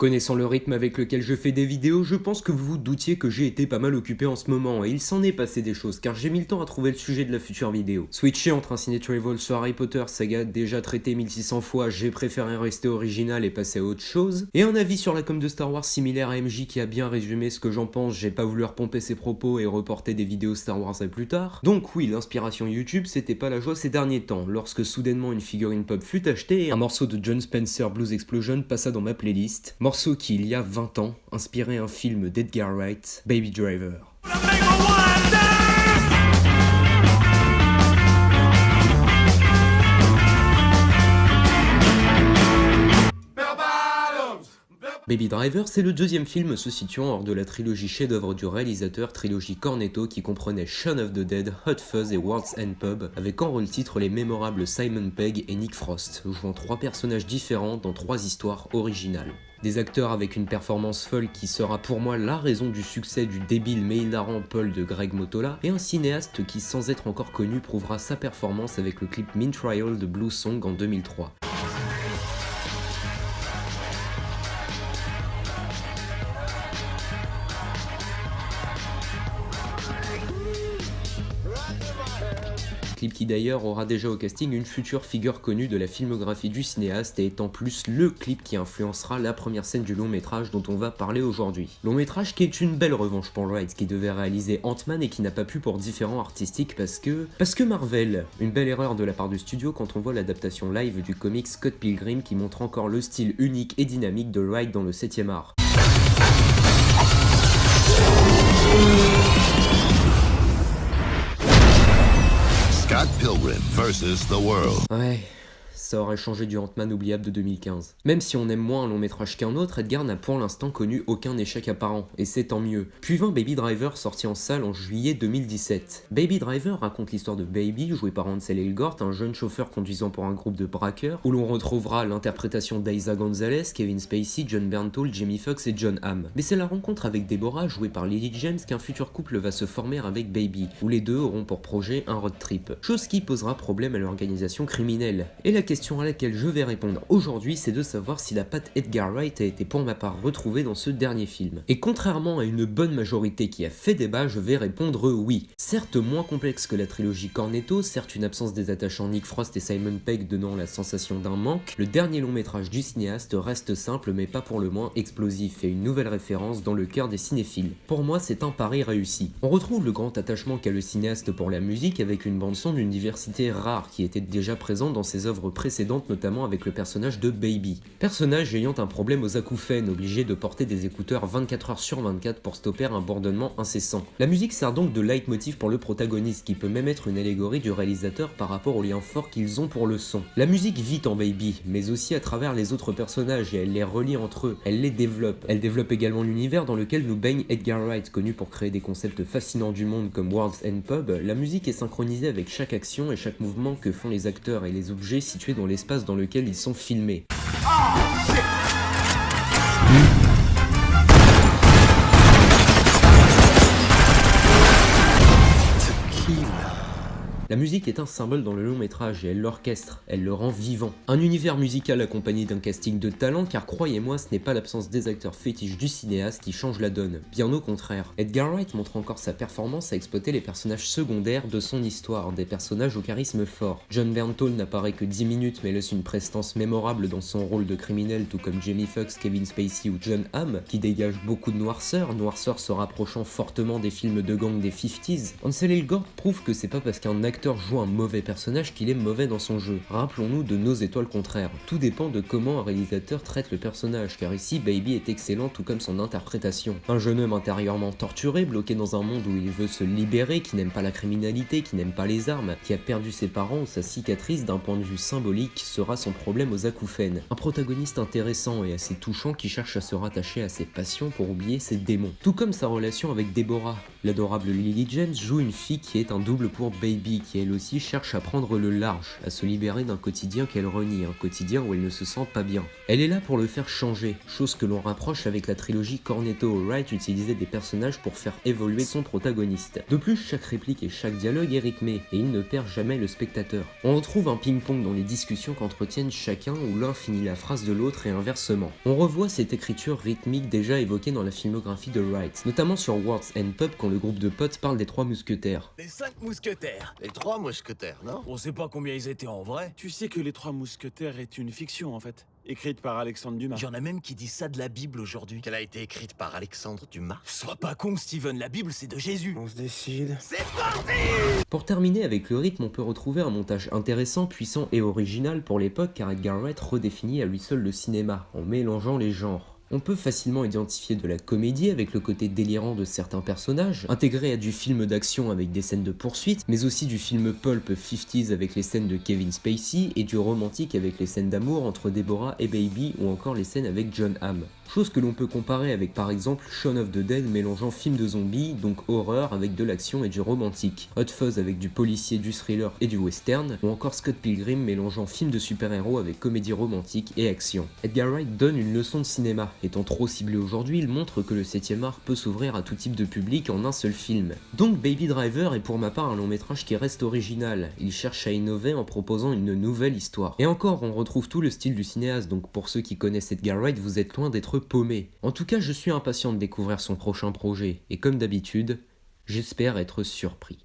Connaissant le rythme avec lequel je fais des vidéos, je pense que vous vous doutiez que j'ai été pas mal occupé en ce moment, et il s'en est passé des choses, car j'ai mis le temps à trouver le sujet de la future vidéo. Switcher entre un ciné travel sur Harry Potter, saga déjà traité 1600 fois, j'ai préféré rester original et passer à autre chose, et un avis sur la com de Star Wars similaire à MJ qui a bien résumé ce que j'en pense, j'ai pas voulu repomper ses propos et reporter des vidéos Star Wars à plus tard. Donc oui, l'inspiration YouTube, c'était pas la joie ces derniers temps, lorsque soudainement une figurine pop fut achetée et un morceau de John Spencer Blues Explosion passa dans ma playlist. Morceau qui, il y a 20 ans, inspirait un film d'Edgar Wright, Baby Driver. Baby Driver, c'est le deuxième film se situant hors de la trilogie chef-d'œuvre du réalisateur, trilogie Cornetto qui comprenait Shaun of the Dead, Hot Fuzz et World's End Pub, avec en rôle titre les mémorables Simon Pegg et Nick Frost, jouant trois personnages différents dans trois histoires originales. Des acteurs avec une performance folle qui sera pour moi la raison du succès du débile mais hilarant Paul de Greg Mottola, et un cinéaste qui, sans être encore connu, prouvera sa performance avec le clip Mean Trial de Blue Song en 2003. Clip qui d'ailleurs aura déjà au casting une future figure connue de la filmographie du cinéaste et est en plus le clip qui influencera la première scène du long métrage dont on va parler aujourd'hui. Long métrage qui est une belle revanche pour Wright qui devait réaliser Ant-Man et qui n'a pas pu pour différents artistiques parce que Marvel. Une belle erreur de la part du studio quand on voit l'adaptation live du comic Scott Pilgrim qui montre encore le style unique et dynamique de Wright dans le 7ème art. Scott Pilgrim vs. The World. Ouais, ça aurait changé du Ant-Man oubliable de 2015. Même si on aime moins un long métrage qu'un autre, Edgar n'a pour l'instant connu aucun échec apparent, et c'est tant mieux. Puis vint Baby Driver, sorti en salle en juillet 2017. Baby Driver raconte l'histoire de Baby, joué par Ansel Elgort, un jeune chauffeur conduisant pour un groupe de braqueurs, où l'on retrouvera l'interprétation d'Eiza Gonzalez, Kevin Spacey, John Bernthal, Jamie Foxx et John Hamm. Mais c'est la rencontre avec Deborah, jouée par Lily James, qu'un futur couple va se former avec Baby, où les deux auront pour projet un road trip. Chose qui posera problème à l'organisation criminelle. Et la question à laquelle je vais répondre aujourd'hui, c'est de savoir si la patte Edgar Wright a été pour ma part retrouvée dans ce dernier film. Et contrairement à une bonne majorité qui a fait débat, je vais répondre oui. Certes moins complexe que la trilogie Cornetto, certes une absence des attachants Nick Frost et Simon Pegg donnant la sensation d'un manque, le dernier long métrage du cinéaste reste simple mais pas pour le moins explosif et une nouvelle référence dans le cœur des cinéphiles. Pour moi, c'est un pari réussi. On retrouve le grand attachement qu'a le cinéaste pour la musique avec une bande-son d'une diversité rare qui était déjà présente dans ses œuvres précédentes, notamment avec le personnage de Baby. Personnage ayant un problème aux acouphènes, obligé de porter des écouteurs 24 h sur 24 pour stopper un bourdonnement incessant. La musique sert donc de leitmotiv pour le protagoniste, qui peut même être une allégorie du réalisateur par rapport aux liens forts qu'ils ont pour le son. La musique vit en Baby, mais aussi à travers les autres personnages, et elle les relie entre eux, elle les développe. Elle développe également l'univers dans lequel nous baigne Edgar Wright, connu pour créer des concepts fascinants du monde comme World's End Pub. La musique est synchronisée avec chaque action et chaque mouvement que font les acteurs et les objets situés dans l'espace dans lequel ils sont filmés. La musique est un symbole dans le long métrage et elle l'orchestre, elle le rend vivant. Un univers musical accompagné d'un casting de talent, car croyez-moi, ce n'est pas l'absence des acteurs fétiches du cinéaste qui change la donne, bien au contraire. Edgar Wright montre encore sa performance à exploiter les personnages secondaires de son histoire, des personnages au charisme fort. John Bernthal n'apparaît que 10 minutes mais laisse une prestance mémorable dans son rôle de criminel, tout comme Jamie Foxx, Kevin Spacey ou John Hamm, qui dégage beaucoup de noirceur se rapprochant fortement des films de gang des 50s. Ansel Elgort prouve que c'est pas parce qu'un acteur joue un mauvais personnage qu'il est mauvais dans son jeu. Rappelons-nous de Nos étoiles contraires. Tout dépend de comment un réalisateur traite le personnage, car ici Baby est excellent tout comme son interprétation. Un jeune homme intérieurement torturé, bloqué dans un monde où il veut se libérer, qui n'aime pas la criminalité, qui n'aime pas les armes, qui a perdu ses parents ou sa cicatrice d'un point de vue symbolique sera son problème aux acouphènes. Un protagoniste intéressant et assez touchant qui cherche à se rattacher à ses passions pour oublier ses démons. Tout comme sa relation avec Deborah. L'adorable Lily James joue une fille qui est un double pour Baby, qui elle aussi cherche à prendre le large, à se libérer d'un quotidien qu'elle renie, un quotidien où elle ne se sent pas bien. Elle est là pour le faire changer, chose que l'on rapproche avec la trilogie Cornetto. Wright utilisait des personnages pour faire évoluer son protagoniste. De plus, chaque réplique et chaque dialogue est rythmé, et il ne perd jamais le spectateur. On retrouve un ping-pong dans les discussions qu'entretiennent chacun où l'un finit la phrase de l'autre et inversement. On revoit cette écriture rythmique déjà évoquée dans la filmographie de Wright, notamment sur Words and Pub quand le groupe de potes parle des 3 mousquetaires. Les 5 mousquetaires. Les 3 mousquetaires, non? On sait pas combien ils étaient en vrai. Tu sais que Les Trois Mousquetaires est une fiction en fait, écrite par Alexandre Dumas. Il y en a même qui disent ça de la Bible aujourd'hui. Qu'elle a été écrite par Alexandre Dumas. Sois pas con, Steven, la Bible c'est de Jésus. On se décide. C'est parti! Pour terminer avec le rythme, on peut retrouver un montage intéressant, puissant et original pour l'époque car Edgar Wright redéfinit à lui seul le cinéma, en mélangeant les genres. On peut facilement identifier de la comédie avec le côté délirant de certains personnages, intégré à du film d'action avec des scènes de poursuite, mais aussi du film pulp 50s avec les scènes de Kevin Spacey et du romantique avec les scènes d'amour entre Deborah et Baby ou encore les scènes avec John Hamm. Chose que l'on peut comparer avec par exemple Shaun of the Dead mélangeant film de zombies, donc horreur avec de l'action et du romantique, Hot Fuzz avec du policier, du thriller et du western, ou encore Scott Pilgrim mélangeant film de super-héros avec comédie romantique et action. Edgar Wright donne une leçon de cinéma. Étant trop ciblé aujourd'hui, il montre que le 7ème art peut s'ouvrir à tout type de public en un seul film. Donc Baby Driver est pour ma part un long métrage qui reste original. Il cherche à innover en proposant une nouvelle histoire. Et encore, on retrouve tout le style du cinéaste, donc pour ceux qui connaissent Edgar Wright, vous êtes loin d'être paumé. En tout cas, je suis impatient de découvrir son prochain projet, et comme d'habitude, j'espère être surpris.